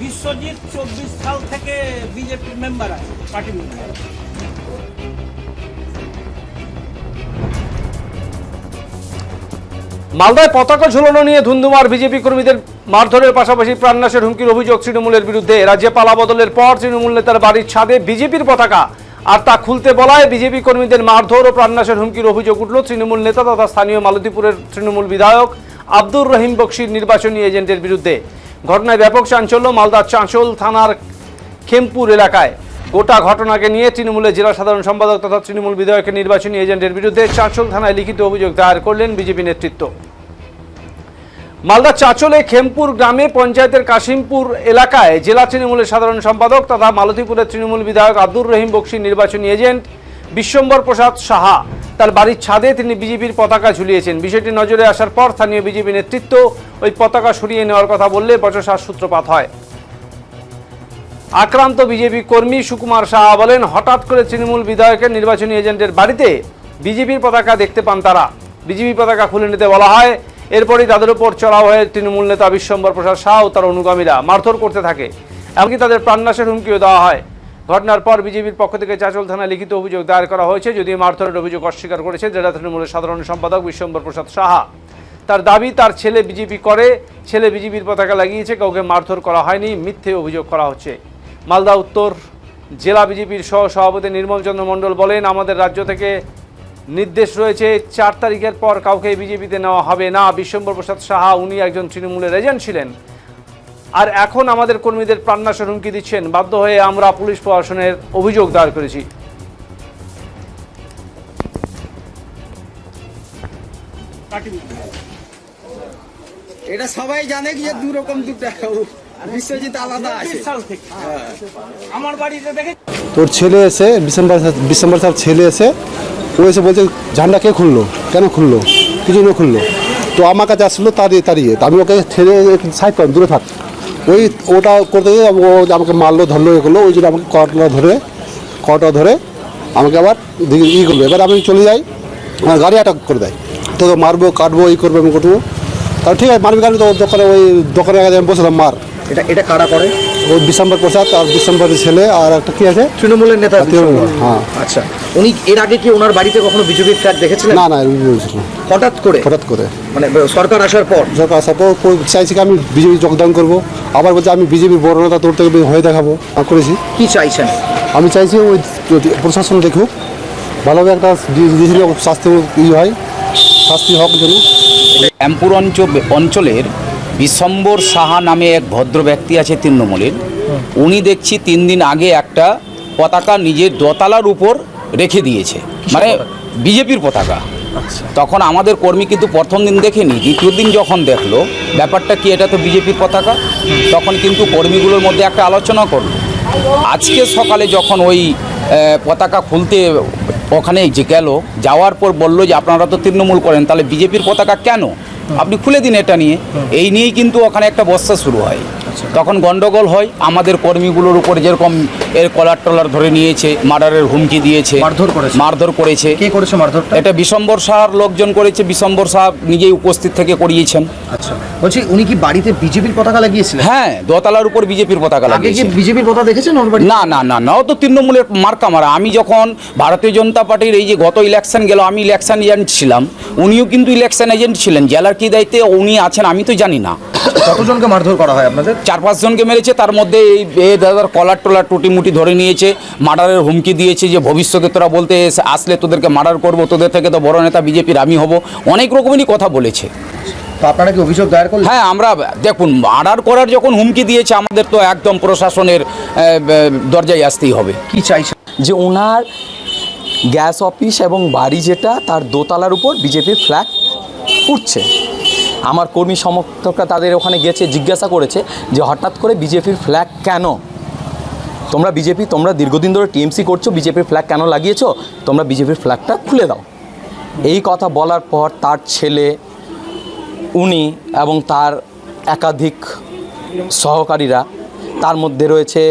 বিশ্বজিৎ 24 সাল থেকে বিজেপির মেম্বার আছে, পার্টি মেম্বার। মালদায় পতাকা ঝুলানো নিয়ে ধুন্ধুমার বিজেপি কর্মীদের মারধরের পাশাপাশি প্রাণনাশের হুমকির অভিযোগ তৃণমূলের বিরুদ্ধে। রাজ্যে পালা বদলের পর তৃণমূল নেতার বাড়ির ছাদে বিজেপির পতাকা, আর তা খুলতে বলায় বিজেপি কর্মীদের মারধর ও প্রাণনাশের হুমকির অভিযোগ উঠল তৃণমূল নেতা তথা স্থানীয় মালতীপুরের তৃণমূল বিধায়ক আব্দুর রহিম বক্সির নির্বাচনী এজেন্টের বিরুদ্ধে। ঘটনায় ব্যাপক চাঞ্চল্য মালদার চাঁচল থানার খেমপুর এলাকায়। গোটা ঘটনাকে নিয়ে তৃণমূলের জেলা সাধারণ সম্পাদক তথা তৃণমূল বিধায়কের নির্বাচনী এজেন্টের বিরুদ্ধে চাঁচল থানায় লিখিত অভিযোগ দায়ের করলেন বিজেপি নেতৃত্ব। মালদা চাঁচলে খেমপুর গ্রামে পঞ্চায়েতের কাশিমপুর এলাকায় জেলা তৃণমূলের সাধারণ সম্পাদক তথা মালতীপুরের তৃণমূল বিধায়ক আব্দুর রহিম বক্সির নির্বাচনী এজেন্ট বিশ্বম্বর প্রসাদ সাহা তার বাড়ির ছাদে তিনি বিজেপির পতাকা ঝুলিয়েছেন। বিষয়টি নজরে আসার পর স্থানীয় বিজেপি নেতৃত্ব ওই পতাকা সরিয়ে নেওয়ার কথা বললে বচসার সূত্রপাত হয়। আক্রান্ত বিজেপি কর্মী সুকুমার সাহা বলেন, হঠাৎ করে তৃণমূল বিধায়কের নির্বাচনী এজেন্টের বাড়িতে বিজেপির পতাকা দেখতে পান তারা। বিজেপি পতাকা খুলে নিতে বলা হয়। এরপরই তাদের উপর চড়াও হয়ে তৃণমূল নেতা বিশ্বম্বর প্রসাদ সাহা ও তার অনুগামীরা মারধর করতে থাকে, এমনকি তাদের প্রাণনাশের হুমকিও দেওয়া হয়। ঘটনার পর বিজেপির পক্ষ থেকে চাঁচল থানায় লিখিত অভিযোগ দায়ের করা হয়েছে, যদিও মারধরের অভিযোগ অস্বীকার করেছে জেলা তৃণমূলের সাধারণ সম্পাদক বিশ্বম্বর প্রসাদ সাহা। তার দাবি, তার ছেলে বিজেপি করে, ছেলে বিজেপির পতাকা লাগিয়েছে, কাউকে মারধর করা হয়নি, মিথ্যে অভিযোগ করা হচ্ছে। মালদা উত্তর জেলা বিজেপির সহ সভাপতি নির্মল চন্দ্র মণ্ডল বলেন, আমাদের রাজ্য থেকে নির্দেশ রয়েছে 4 তারিখের পর কাউকে বিজেপিতে নেওয়া হবে না। বিশ্বম্বর প্রসাদ সাহা উনি একজন তৃণমূলের এজেন্ট ছিলেন, আর এখন আমাদের কর্মীদের প্রাণনাশের হুমকি দিচ্ছেন। বাধ্য হয়ে আমরা পুলিশ প্রশাসনের অভিযোগ দায়ের করেছি। এটা সবাই জানে কি যে দুরকম দুটো বিশ্বজিৎ আলাদা আছে। আমার বাড়িতে দেখে তোর ছেলে এসে বিশ্বম্বর সাহেব ছেলে এসে ও এসে বলছে ঝান্ডা কে খুললো, কেন খুললো, কিছু না খুললো। তো আমার কাছে আসলো তাড়িয়ে আমি ওকে ছেড়ে সাইড করলাম, দূরে থাক। ওটা করতে গিয়ে ও আমাকে মারলো, ধরলো, এ করলো। ওই জন্য আমাকে কটা ধরে আমাকে আবার করবে। এবার আমি চলে যাই, আমার গাড়ি অ্যাটাক করে দেয়। তোকে মারবো, কাটবো, করবো, আমি করবো। তাহলে ঠিক আছে, মারবি কাটবি। তো দোকানে আমি বসলাম, মার। এটা কারা করে? ওই বিশ্বম্বর প্রসাদ আর বিশ্বম্বরের ছেলে আর একটা কি আছে তৃণমূলের নেতা। হ্যাঁ। আচ্ছা, উনি এর আগে কি ওনার বাড়িতে কখনো বিজেপির ফ্ল্যাগ দেখেছিলেন? না, হঠাৎ করে মানে সরকার আসার পর চাইছি কি আমি বিজেপি যোগদান করবো। আবার বলছে আমি বিজেপির বড় নেতা, তোর থেকে হয়ে দেখাবো। করেছি। কি চাইছেন? আমি চাইছি ওই প্রশাসন দেখুক, ভালোভাবে একটা শাস্তি হয়, শাস্তি হোক যেন। খেমপুর অঞ্চলের বিশ্বম্বর সাহা নামে এক ভদ্র ব্যক্তি আছে তৃণমূলের। উনি দেখছি 3 দিন আগে একটা পতাকা নিজের দোতলার উপর রেখে দিয়েছে, মানে বিজেপির পতাকা। তখন আমাদের কর্মী কিন্তু প্রথম দিন দেখেনি, দ্বিতীয় দিন যখন দেখলো ব্যাপারটা কি, এটা তো বিজেপির পতাকা, তখন কিন্তু কর্মীগুলোর মধ্যে একটা আলোচনা করলো। আজকে সকালে যখন ওই পতাকা খুলতে ওখানে যে গেল, যাওয়ার পর বললো যে আপনারা তো তৃণমূল করেন, তাহলে বিজেপির পতাকা কেন আপনি খুলে দিন এটা নিয়ে। এই নিয়েই কিন্তু ওখানে একটা বস্তা শুরু হয়। তখন গন্ডগোল হয়। আমাদের কর্মীগুলোর উপরে যেরকম এর কলার টলার ধরে নিয়েছে, মার্ডারের হুমকি দিয়েছে, মারধর করেছে। কে করেছে মারধর? এটা বিশ্বম্বর সাহার লোকজন করেছে, বিশ্বম্বর সাহা নিজেই উপস্থিত থেকে করিয়েছেন। আচ্ছা, বলছি উনি কি বাড়িতে বিজেপির পতাকা লাগিয়েছিলেন? হ্যাঁ, দোতলার উপর বিজেপির পতাকা লাগিয়েছে। বিজেপির পতাকা দেখেছেন ওর বাড়ি? না, ও তো তৃণমূলের মার্কা মারা। আমি যখন ভারতীয় জনতা পার্টির এই যে গত ইলেকশন গেল, আমি ইলেকশন এজেন্ট ছিলাম, উনিও কিন্তু ইলেকশন এজেন্ট ছিলেন। জেলার কি দায়িত্বে উনি আছেন আমি তো জানি না। কতজনকে মারধর করা হয় আপনাদের? 4-5 জনকে মেরেছে। তার মধ্যে এই দাদার কলার টলার টুটিমুটি ধরে নিয়েছে, মার্ডারের হুমকি দিয়েছে যে ভবিষ্যতে তোরা বলতে আসলে তোদেরকে মার্ডার করবো, তোদের থেকে তো বড় নেতা বিজেপির আমি হব, অনেক রকমেরই কথা বলেছে। তো আপনারা কি অভিযোগ দায়ের করলেন? হ্যাঁ, আমরা দেখুন মার্ডার করার যখন হুমকি দিয়েছে, আমাদের তো একদম প্রশাসনের দরজায় আসতেই হবে। কি চাইছেন? যে ওনার গ্যাস অফিস এবং বাড়ি যেটা, তার দোতলার উপর বিজেপির ফ্ল্যাগ উঠছে। আমার কর্মী সমর্থকরা তাদের ওখানে গেছে, জিজ্ঞাসা করেছে যে হঠাৎ করে বিজেপির ফ্ল্যাগ কেন, তোমরা দীর্ঘদিন ধরে টিএমসি করছো, বিজেপির ফ্ল্যাগ কেন লাগিয়েছো, তোমরা বিজেপির ফ্ল্যাগটা খুলে দাও। এই কথা বলার পর তার ছেলে, উনি এবং তার একাধিক সহকারীরা, তার মধ্যে রয়েছে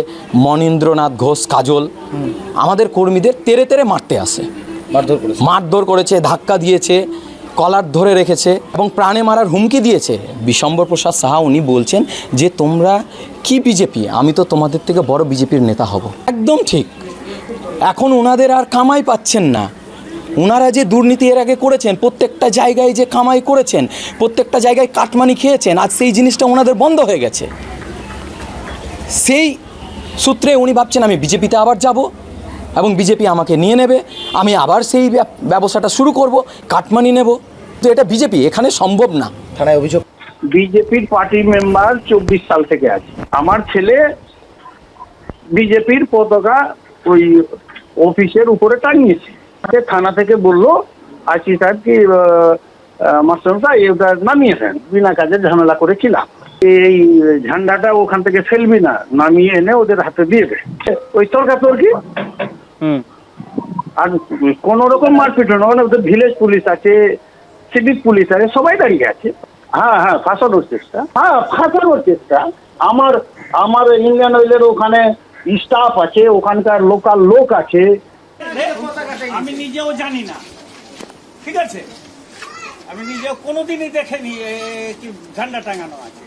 মনীন্দ্রনাথ ঘোষ কাজল, আমাদের কর্মীদের তেরে মারতে আসে, মারধর করেছে, ধাক্কা দিয়েছে, কলার ধরে রেখেছে এবং প্রাণে মারার হুমকি দিয়েছে। বিশম্বর প্রসাদ সাহা উনি বলছেন যে তোমরা কি বিজেপি, আমি তো তোমাদের থেকে বড় বিজেপির নেতা হব। একদম ঠিক। এখন ওনাদের আর কামাই পাচ্ছেন না। ওনারা যে দুর্নীতি এর আগে করেছেন, প্রত্যেকটা জায়গায় যে কামাই করেছেন, প্রত্যেকটা জায়গায় কাটমানি খেয়েছেন, আজ সেই জিনিসটা ওনাদের বন্ধ হয়ে গেছে। সেই সূত্রে উনি ভাবছেন আমি বিজেপিতে আবার যাব এবং বিজেপি আমাকে নিয়ে নেবে, আমি আবার সেই ব্যবসাটা শুরু করব, কাটমানি নেব। তো এটা বিজেপি, এখানে সম্ভব না। থানায় অভিযোগ, বিজেপির পার্টি মেম্বার 24 সাল থেকে আছে। আমার ছেলে বিজেপির পতাকা ওই অফিসের উপরে টাঙিয়েছে। থানা থেকে বললো আইসি সাহেব কি মাস্টারমশাই এটা নামিয়ে দেন, বিনা কাজে ঝামেলা করেছিলাম, এই ঝান্ডাটা ওখান থেকে ফেলবি না, নামিয়ে এনে ওদের হাতে দিয়ে দে। ওই তর্কাতর্কি, আর কোন রকম মারপিট না, মানে ওদের ভিলেজ পুলিশ আছে, সিভিক পুলিশ আছে, সবাই দাঁড়িয়ে আছে। হ্যাঁ ফাঁসানোর চেষ্টা, ফাঁসানোর চেষ্টা। আমার ইন্ডিয়ান অয়েলের ওখানে স্টাফ আছে, ওখানকার লোকাল লোক আছে। আমি নিজেও জানি না, ঠিক আছে, আমি নিজেও কোনোদিনই দেখিনি কি ঝান্ডা টাঙানো আছে।